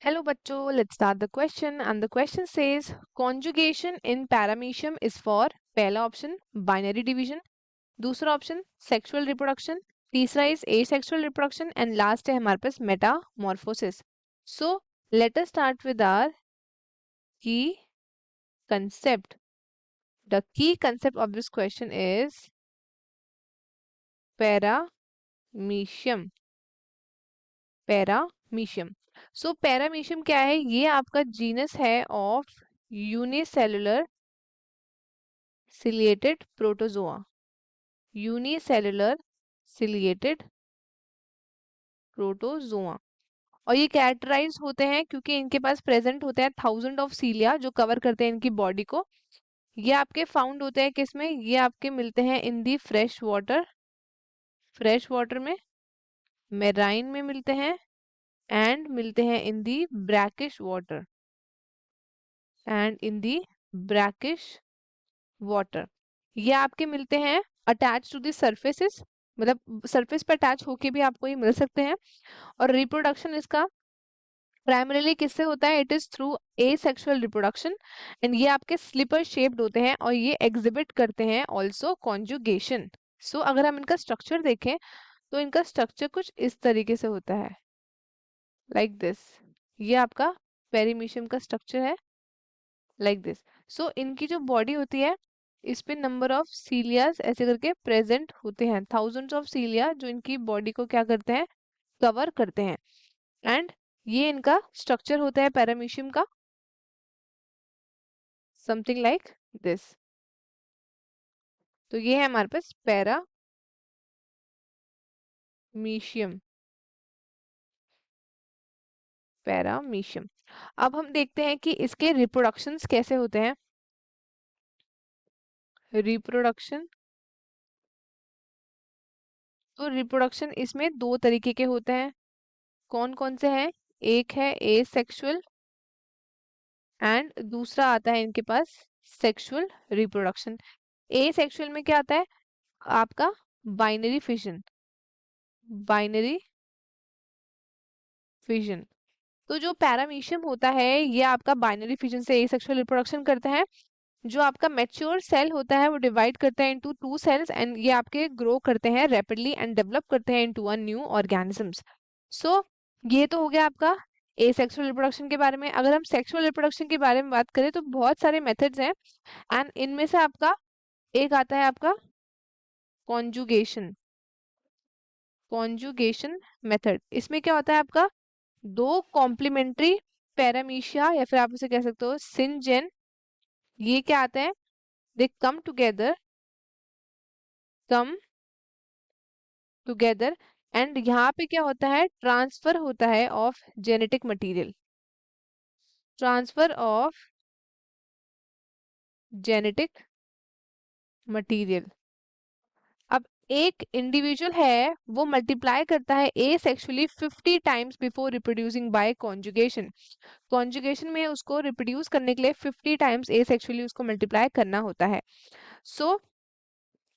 Hello बच्चों, let's start the question and the question says conjugation in paramecium is for पहला option binary division, दूसरा option sexual reproduction, तीसरा is asexual reproduction and last है हमारे पास metamorphosis. So let us start with our key concept. The key concept of this question is paramecium. Paramecium. So paramecium क्या है? ये आपका genus है of unicellular ciliated protozoa. Unicellular ciliated protozoa. और ये characterise होते हैं क्योंकि इनके पास प्रेजेंट होते हैं थाउजेंड ऑफ सीलिया जो कवर करते हैं इनकी बॉडी को. ये आपके फाउंड होते हैं किसमें? ये आपके मिलते हैं इन दी फ्रेश वाटर में, मेराइन में मिलते हैं एंड मिलते हैं इन दी ब्रैकिश वाटर वाटर. ये आपके मिलते हैं अटैच टू द सरफेसेस, मतलब सरफेस पर अटैच होके भी आपको ये मिल सकते हैं. और रिप्रोडक्शन इसका प्राइमरीली किससे होता है? It is through asexual reproduction and ये आपके स्लिपर शेप्ड होते हैं और ये एग्जिबिट करते हैं ऑल्सो कॉन्जुगेशन. सो अगर हम इनका स्ट्रक्चर देखें तो इनका स्ट्रक्चर कुछ इस तरीके से होता है, लाइक दिस. ये आपका पेरीमीशियम का स्ट्रक्चर है, लाइक दिस. सो इनकी जो बॉडी होती है इस पे नंबर ऑफ सीलियास ऐसे करके प्रेजेंट होते हैं, थाउजेंड्स ऑफ सीलिया जो इनकी बॉडी को क्या करते हैं? कवर करते हैं. एंड ये इनका स्ट्रक्चर होता है पैरामीशियम का, समथिंग लाइक दिस. तो ये है हमारे पास पैरामीशियम. अब हम देखते हैं कि इसके रिप्रोडक्शंस कैसे होते हैं. रिप्रोडक्शन, तो रिप्रोडक्शन इसमें दो तरीके के होते हैं. कौन कौन से हैं? एक है एसेक्सुअल एंड दूसरा आता है इनके पास सेक्सुअल रिप्रोडक्शन. एसेक्सुअल में क्या आता है? आपका बाइनरी फिजन. तो जो पैरामीशियम होता है ये आपका बाइनरी फिजन से एसेक्सुअल रिप्रोडक्शन करता है. जो आपका मैच्योर सेल होता है वो डिवाइड करता है इनटू टू सेल्स एंड ये आपके ग्रो करते हैं रैपिडली एंड डेवलप करते हैं इनटू अ न्यू ऑर्गेनिजम्स. सो ये तो हो गया आपका एसेक्सुअल रिप्रोडक्शन के बारे में. अगर हम सेक्सुअल रिप्रोडक्शन के बारे में बात करें तो बहुत सारे मेथड्स हैं एंड इनमें से आपका एक आता है आपका कॉन्जुगेशन मेथड. इसमें क्या होता है आपका? दो कॉम्प्लीमेंट्री पैरामीशिया या फिर आप उसे कह सकते हो सिनजेन, ये क्या आते हैं? दे कम टुगेदर एंड यहाँ पे क्या होता है? ट्रांसफर होता है of genetic material. Transfer of genetic material. अब एक इंडिविजुअल है वो मल्टीप्लाई करता है asexually 50 times before reproducing by conjugation. Conjugation में उसको रिप्रोड्यूस करने के लिए 50 टाइम्स एसेक्सुअली उसको मल्टीप्लाई करना होता है. सो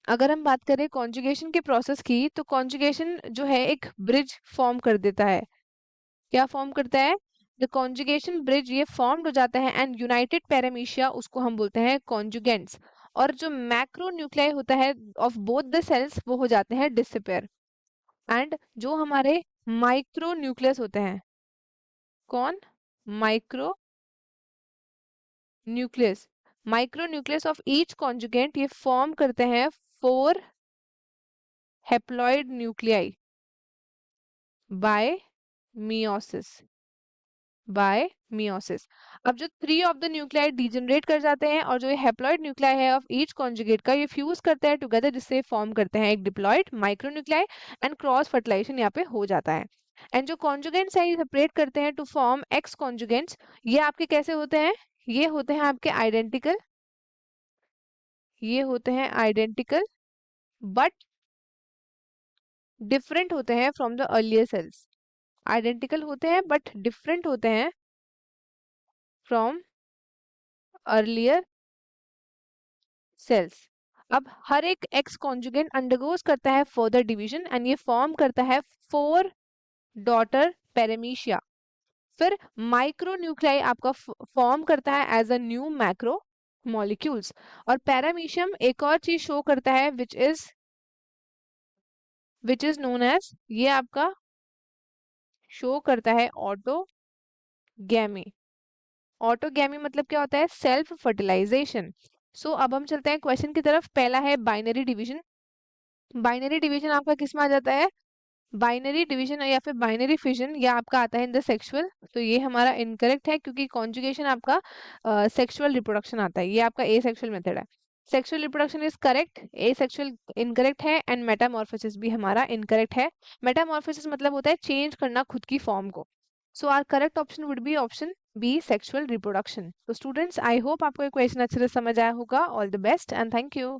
अगर हम बात करें कॉन्जुगेशन के प्रोसेस की तो कॉन्जुगेशन जो है एक ब्रिज फॉर्म कर देता है. क्या फॉर्म करता है? द कॉन्जुगेशन ब्रिज ये फॉर्म्ड हो जाता है एंड यूनाइटेड पैरामीशिया उसको हम बोलते हैं कॉन्जुगेंट्स. और जो मैक्रो न्यूक्लियाई होता है ऑफ बोथ द सेल्स वो हो जाते हैं डिसअपेयर. एंड जो हमारे माइक्रो न्यूक्लियस होते हैं, कौन? Micro nucleus. Micro nucleus of each conjugant ये फॉर्म करते हैं 4 हेप्लॉइड न्यूक्लियाई बाय मियोसिस. अब जो 3 ऑफ द न्यूक्लियाई डिजेनरेट कर जाते हैं और जो ये हेप्लॉइड न्यूक्लियाई है ऑफ ईच कॉन्जुगेट का ये फ्यूज करते हैं टुगेदर जिससे फॉर्म करते हैं एक diploid micronuclei and cross fertilisation यहाँ पे हो जाता है. एंड जो कॉन्जुगेंट्स है ये सेपरेट करते हैं टू फॉर्म एक्स कॉन्जुगेंट्स. ये आपके कैसे होते हैं? ये होते हैं आपके आइडेंटिकल बट डिफरेंट होते हैं from the earlier cells. Identical होते हैं बट डिफरेंट होते हैं फ्रॉम अर्लियर सेल्स. अब हर एक एक्स कॉन्जुगेंट अंडरगोज करता है फर्दर डिवीजन एंड ये फॉर्म करता है 4 डॉटर पैरामीशिया. फिर माइक्रोन्यूक्लियाई आपका फॉर्म करता है as a new macro molecules. और पैरामीशियम एक और चीज शो करता है विच इज नोन एज, ये आपका शो करता है ऑटोगैमी। ऑटोगैमी मतलब क्या होता है? Self fertilisation. सो अब हम चलते हैं क्वेश्चन की तरफ। पहला है बाइनरी डिवीजन। बाइनरी डिवीजन आपका किस में आ जाता है? बाइनरी डिवीजन या फिर बाइनरी फिजन, या आपका आता है इन द सेक्सुअल। तो ये हमारा इनकरेक्ट है क्योंकि कॉन्जुगेशन आपका सेक्सुअल रिप्रोडक्शन आता है, ये आपका ए सेक्सुअल मेथड है। Sexual reproduction is correct, A sexual incorrect है, एंड मेटामॉर्फोसिस भी हमारा इनकरेक्ट है। मेटामॉर्फोसिस मतलब होता है चेंज करना खुद की फॉर्म को। So our correct option would be option B, sexual reproduction. तो स्टूडेंट्स, आई होप आपको ये क्वेश्चन अच्छे से समझ आया होगा। All the best and thank you.